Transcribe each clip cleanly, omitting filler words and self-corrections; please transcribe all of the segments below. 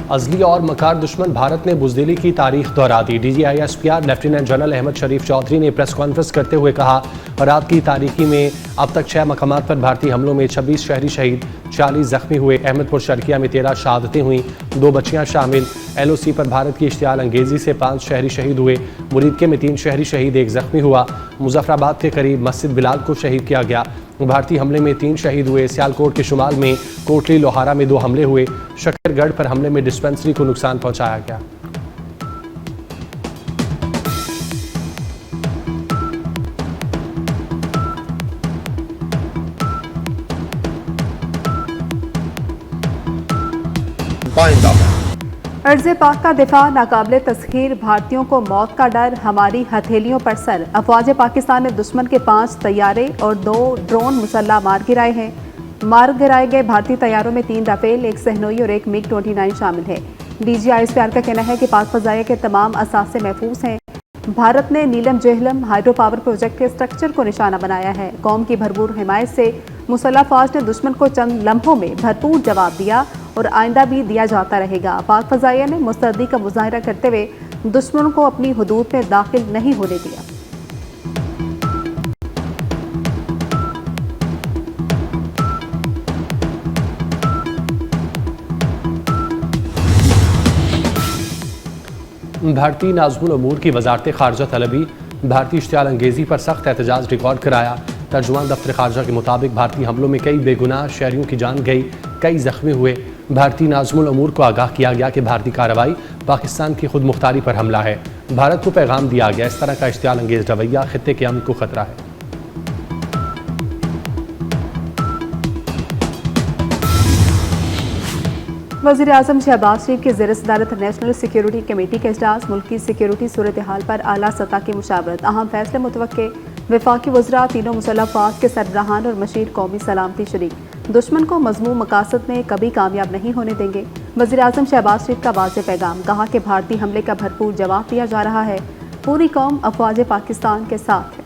अजली और मकार दुश्मन भारत ने बुजदिली की तारीख दोहरा दी। DGISPR लेफ्टिनेंट जनरल अहमद शरीफ चौधरी ने प्रेस कॉन्फ्रेंस करते हुए कहा, रात की तारीखी में अब तक 6 मकामात पर भारतीय हमलों में 26 शहरी शहीद, 40 जख्मी हुए। अहमदपुर शर्किया में 13 शहादतें हुई, 2 बच्चियां शामिल। LOC पर भारत की इश्तियाल अंगेजी से 5 शहरी शहीद हुए। मुरीदके में 3 शहरी शहीद, 1 जख्मी हुआ। मुजफ्फराबाद के करीब मस्जिद बिलाल को शहीद किया गया। भारतीय हमले में 3 शहीद हुए। सियालकोट के शुमाल में कोटली लोहारा में 2 हमले हुए। शकरगढ़ पर हमले में डिस्पेंसरी को नुकसान पहुंचाया गया। अर्ज़ पाक का दिफा, नाकाबिले तस्खीर, भारतीयों को मौत का डर, हमारी हथेलियों पर सर। अफवाज पाकिस्तान ने दुश्मन के 5 तैयारे और 2 ड्रोन मुसल्ला मार गिराए हैं। मार गिराए गए भारतीय तैयारों में 3 राफेल, 1 सहनोई और 1 MiG-29 शामिल है। DGISPR का कहना है कि पाक फजाइया के तमाम असासे महफूज हैं। भारत ने नीलम जेहलम हाइड्रो पावर प्रोजेक्ट के स्ट्रक्चर को निशाना बनाया है। कौम की भरपूर हिमायत से मुसल्लह फौज ने दुश्मन को चंद लम्हों में भरपूर जवाब दिया और आइंदा भी दिया जाता रहेगा। पाक फजाइया ने मुस्तैदी का मुजाहरा करते हुए दुश्मन को अपनी हुदूद में दाखिल नहीं होने दिया। भारतीय नाज़मुल उमूर की वजारत खारजा तलबी, भारतीय इश्तियाल अंगेजी पर सख्त एहतजाज रिकॉर्ड कराया। तर्जुमान दफ्तर खारजा के मुताबिक भारतीय हमलों में कई बेगुनाह शहरियों की जान गई, कई जख्मी हुए। भारतीय नाज़मुल उमूर को आगाह किया गया कि भारतीय कार्रवाई पाकिस्तान की खुद मुख्तारी पर हमला है। भारत को पैगाम दिया गया, इस तरह का इश्तियाल अंगेज रवैया खित्ते के अमन को खतरा है। वज़ीर आज़म शहबाज शरीफ की ज़ेर सदारत नेशनल सिक्योरिटी कमेटी का इजलास, मुल्क की सिक्योरिटी सूरत हाल पर आला सतह की मुशावरत, अहम फैसले मुतवक्के। वफाकी वज़रा, तीनों मुसल्लह फ़ौज के सरबराहान और मशीर कौमी सलामती शरीक। दुश्मन को मज़मूम मकासद में कभी कामयाब नहीं होने देंगे। वज़ीर आज़म शहबाज शरीफ का वाज़ेह पैगाम, कहा कि भारतीय हमले का भरपूर जवाब दिया जा रहा है। पूरी कौम अफ़वाज पाकिस्तान के साथ है।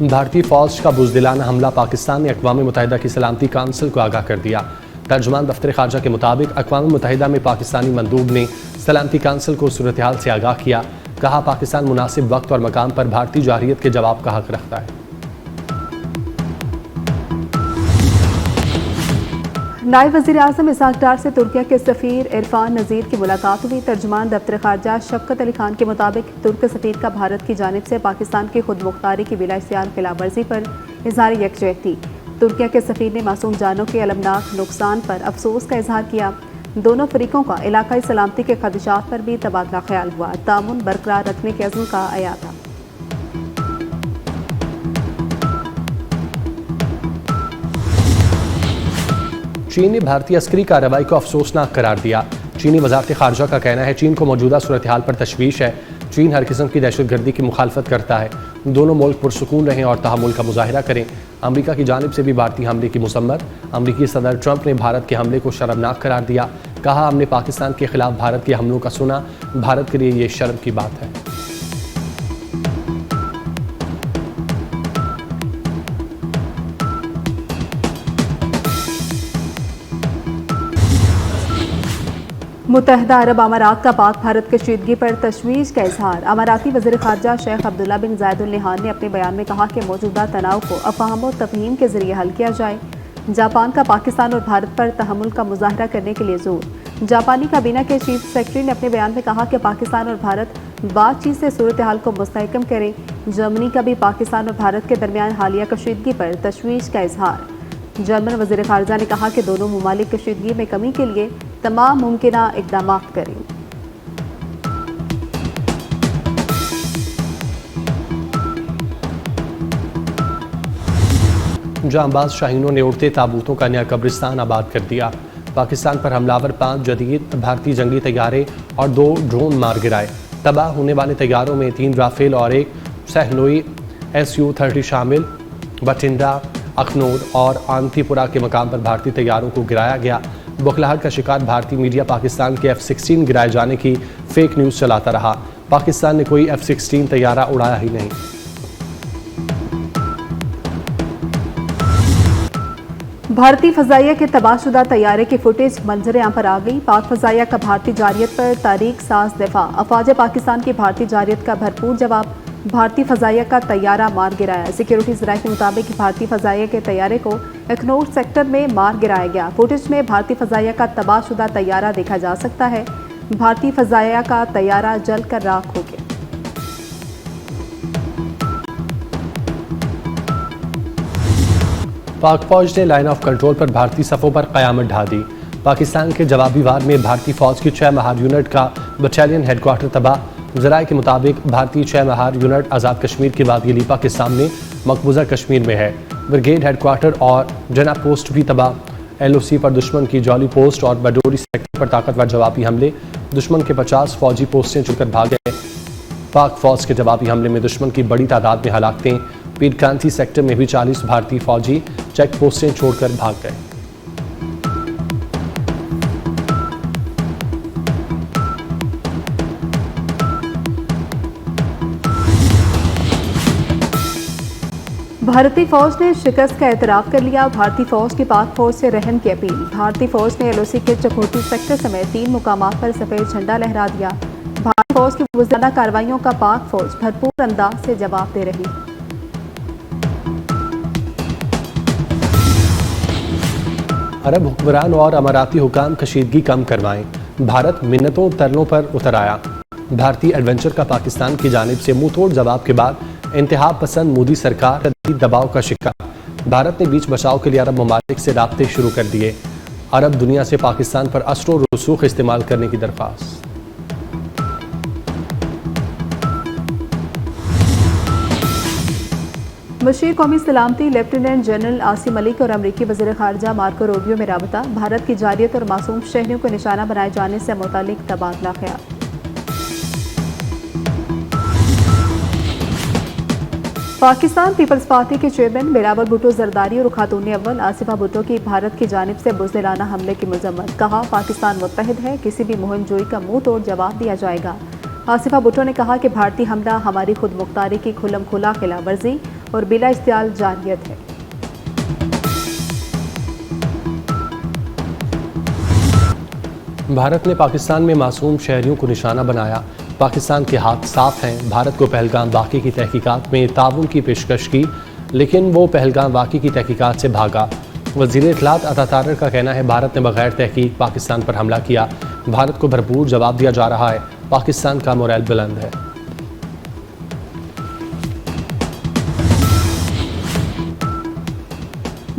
भारतीय फौज का बुज़दिलाना हमला, पाकिस्तान ने अक़वाम मुत्तहिदा की सलामती काउंसिल को आगाह कर दिया। तर्जुमान दफ्तर खारजा के मुताबिक अक़वाम मुत्तहिदा में पाकिस्तानी मंदूब ने सलामती काउंसिल को सूरत हाल से आगाह किया। कहा, पाकिस्तान मुनासिब वक्त और मकाम पर भारतीय जारहियत के जवाब का हक रखता है। नायब वज़ीर आज़म इसहाक डार से तुर्किया के सफ़ीर इरफान नज़ीर की मुलाकात हुई। तर्जुमान दफ्तर खारजा शफ़क़त अली खान के मुताबिक तुर्क सफ़ीर का भारत की जानिब से पाकिस्तान की खुद मुख्तारी की बिला इख्तियार खिलाफवर्जी पर इज़हार यकजहती। तुर्किया के सफ़ीर ने मासूम जानों के अलमनाक नुकसान पर अफसोस का इजहार किया। दोनों फरीकों का इलाकाई सलामती के खदशात पर भी तबादला ख्याल हुआ। तामुन बरकरार रखने के अज़्म का आया था। चीन ने भारतीय अस्करी कार्रवाई को अफसोसनाक करार दिया। चीनी वज़ारत खारजा का कहना है, चीन को मौजूदा सूरत हाल पर तशवीश है। चीन हर किस्म की दहशतगर्दी की मुखालफत करता है। दोनों मुल्क पुरसुकून रहें और तहम्मुल का मुजाहिरा करें। अमरीका की जानिब से भी भारतीय हमले की मुसम्मत। अमरीकी सदर ट्रंप ने भारत के हमले को शर्मनाक करार दिया। कहा, हमने पाकिस्तान के खिलाफ भारत के हमलों का सुना, भारत के लिए ये शर्म की बात है। मुत्तहिदा अरब अमारात का पाक भारत कशीदगी पर तशवीश का इजहार। अमाराती वज़ीर ख़ारजा शेख अब्दुल्ला बिन ज़ायद अल नहान ने अपने बयान में कहा कि मौजूदा तनाव को अफ़हाम और तफ़हीम के ज़रिए हल किया जाए। जापान का पाकिस्तान और भारत पर तहम्मुल का मुजाहरा करने के लिए जोर। जापानी काबीना के चीफ सेक्रेटरी ने अपने बयान में कहा कि पाकिस्तान और भारत बातचीत से सूरत हाल को मुस्तहकम करें। जर्मनी का भी पाकिस्तान और भारत के दरमियान हालिया कशीदगी पर तशवीश का इजहार। जर्मन वज़ीर ख़ारजा ने कहा कि दोनों ममालिक कशीदगी में कमी के लिए तमाम मुमकिना इक़दाम करें। जांबाज शाहीनों ने उड़ते ताबूतों का नया कब्रिस्तान आबाद कर दिया। पाकिस्तान पर हमलावर 5 जदीद भारतीय जंगी तैयारे और 2 ड्रोन मार गिराए। तबाह होने वाले तैयारों में 3 राफेल और 1 सहनोई Su-30 शामिल। बठिंडा, अखनूर और आंतीपुरा के मकाम पर भारतीय तैयारों को गिराया गया। बुखलाहट का शिकार भारतीय मीडिया पाकिस्तान के F-16 गिराए जाने की फेक न्यूज़ चलाता रहा। पाकिस्तान ने कोई F-16 तैयारा उड़ाया ही नहीं। भारतीय फजाइया के तबाहशुदा तैयारे की फुटेज मंजर आम पर आ गई। पाक फजाइया का भारतीय जारियत पर तारीख साज दफा। अफवाज पाकिस्तान की भारतीय जारियत का भरपूर जवाब। भारतीय फजाइया का तैयारा मार गिराया। सिक्योरिटी जराये के मुताबिक भारतीय फजाइया के तैयारे को अखनूर सेक्टर में मार गिराया गया। फुटेज में भारतीय फजाइया का तबाहशुदा तैयारा देखा जा सकता है। भारतीय फजाइया का तैयारा जलकर राख हो गया। पाक फौज ने लाइन ऑफ कंट्रोल पर भारतीय सफ़ों पर क़यामत ढा दी। पाकिस्तान के जवाबी वार में भारतीय फौज की 6 महार यूनिट का बटालियन हेडक्वार्टर तबाह। ज़राए के मुताबिक भारतीय 6 महार यूनिट आज़ाद कश्मीर के वादी लीपा के सामने मकबूजा कश्मीर में है। ब्रिगेड हेडक्वार्टर और डना पोस्ट भी तबाह। LOC पर दुश्मन की जौली पोस्ट और बडोरी सेक्टर पर ताकतवर जवाबी हमले। दुश्मन के 50 फौजी पोस्टें चुनकर भाग गए। पाक फौज के जवाबी हमले में दुश्मन की बड़ी तादाद में हलाकतें। पीरकांती सेक्टर में भी 40 भारतीय फौजी चेक पोस्टें छोड़कर भाग गए। भारतीय फौज ने शिकस्त का एतराफ कर लिया। भारतीय फौज की पाक फौज से रहम की अपील। भारतीय फौज ने LOC के चकोटी सेक्टर समेत 3 मुकामात पर सफेद झंडा लहरा दिया। भारतीय फौज की बुज़दिलाना कार्रवाइयों का पाक फौज भरपूर अंदाज से जवाब दे रही। अरब हुक्मरान और अमाराती हुकाम कशीदगी कम करवाएं। भारत मिन्नतों तरलों पर उतर आया। भारतीय एडवेंचर का पाकिस्तान की जानिब से मुंह तोड़ जवाब के बाद इंतहा पसंद मोदी सरकार शदीद दबाव का शिकार। भारत ने बीच बचाव के लिए अरब ममालिक से राब्ते शुरू कर दिए। अरब दुनिया से पाकिस्तान पर अस्र और रसूख इस्तेमाल करने की दरख्वास्त। मशीर कौमी सलामती लेफ्टिनेंट जनरल आसिम मलिक और अमरीकी वज़ीर ख़ारजा मार्को रूबियो में राबता। भारत की जारियत और मासूम शहरियों को निशाना बनाए जाने से मुतालिक तबादला ख्याल। पाकिस्तान पीपल्स पार्टी के चेयरमैन बिलावल भुट्टो जरदारी और खातून अव्वल आसिफा भुट्टो की भारत की जानिब से बुज़दिलाना हमले की मज़म्मत। कहा, पाकिस्तान मुत्तहिद है, किसी भी मुहिम जोई का मुंह तोड़ जवाब दिया जाएगा। आसिफा भुट्टो ने कहा कि भारतीय हमला हमारी खुद मुख्तारी की खुल्लम खुला खिलाफ वर्जी और बिला इस्तियाल जारियत है। भारत ने पाकिस्तान में मासूम शहरियों को निशाना बनाया। पाकिस्तान के हाथ साफ हैं। भारत को पहलगाम वाक़े की तहकीकात में ताउन की पेशकश की, लेकिन वो पहलगाम वाक़े की तहकीकात से भागा। वज़ीर इत्तलात अता तारर का कहना है, भारत ने बगैर तहकीक पाकिस्तान पर हमला किया। भारत को भरपूर जवाब दिया जा रहा है। पाकिस्तान का मोरल बुलंद है।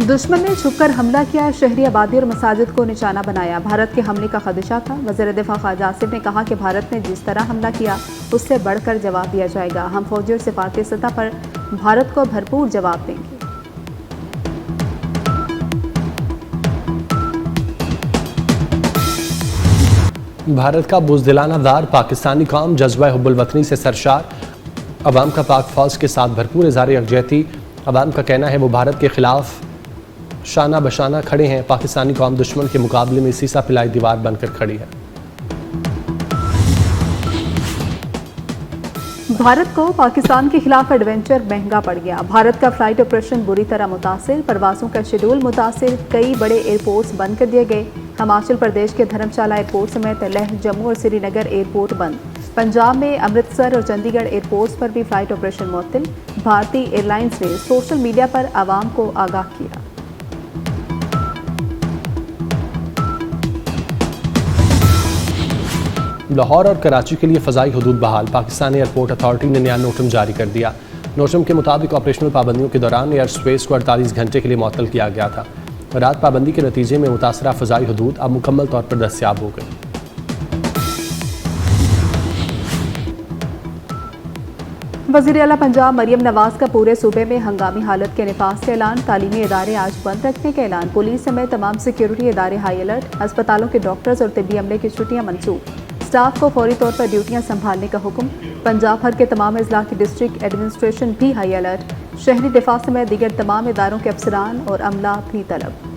दुश्मन ने छुपकर हमला किया। शहरी आबादी और मसाजिद को निशाना बनाया। भारत के हमले का खदशा था। वज़ीर दिफा ख्वाजा आसिफ ने कहा कि भारत ने जिस तरह हमला किया उससे बढ़कर जवाब दिया जाएगा। हम फौजी और सिफारती सतह पर भारत को भरपूर जवाब देंगे। भारत का बुज़दिलाना वार। पाकिस्तानी कौम जज्बा हुब्बुल वतनी से सरशार। अवाम का पाक फौज के साथ भरपूर इज़हार यकजहती। अवाम का कहना है वो भारत के खिलाफ शाना बशाना खड़े हैं। पाकिस्तानी कौम दुश्मन के मुकाबले में सीसा पिलाई दीवार बनकर खड़ी है। भारत को पाकिस्तान के खिलाफ एडवेंचर महंगा पड़ गया। भारत का फ्लाइट ऑपरेशन बुरी तरह मुतासिर। परवासों का शेड्यूल मुतासिर। कई बड़े एयरपोर्ट्स बंद कर दिए गए। हिमाचल प्रदेश के धर्मशाला एयरपोर्ट समेत लेह, जम्मू और श्रीनगर एयरपोर्ट बंद। पंजाब में अमृतसर और चंडीगढ़ एयरपोर्ट्स पर भी फ्लाइट ऑपरेशन मुअत्तल। भारतीय एयरलाइंस ने सोशल मीडिया पर आवाम को आगाह किया। लाहौर और कराची के लिए फ़ज़ाई हदूद बहाल। पाकिस्तानी एयरपोर्ट अथॉरिटी ने नया नोटम जारी कर दिया। नोटम के मुताबिक ऑपरेशनल पाबंदियों के दौरान एयर स्पेस को 48 घंटे के लिए मुअत्तल किया गया था। रात पाबंदी के नतीजे में मुतासरा फ़ज़ाई हदूद अब मुकम्मल तौर पर दस्तयाब हो गई। वज़ीर आला पंजाब मरियम नवाज का पूरे सूबे में हंगामी हालत के निफाज का ऐलान। तालीमी इदारे आज बंद रखने का ऐलान। पुलिस समेत तमाम सिक्योरिटी इदारे हाई अलर्ट। अस्पतालों के डॉक्टर्स और तिब्बी अमले की छुट्टियां मंसूख। स्टाफ को फौरी तौर पर ड्यूटियां संभालने का हुक्म। पंजाब भर के तमाम अजला की डिस्ट्रिक्ट एडमिनिस्ट्रेशन भी हाई अलर्ट। शहरी दिफा समेत दीगर तमाम इदारों के अफसरान और अमला भी तलब।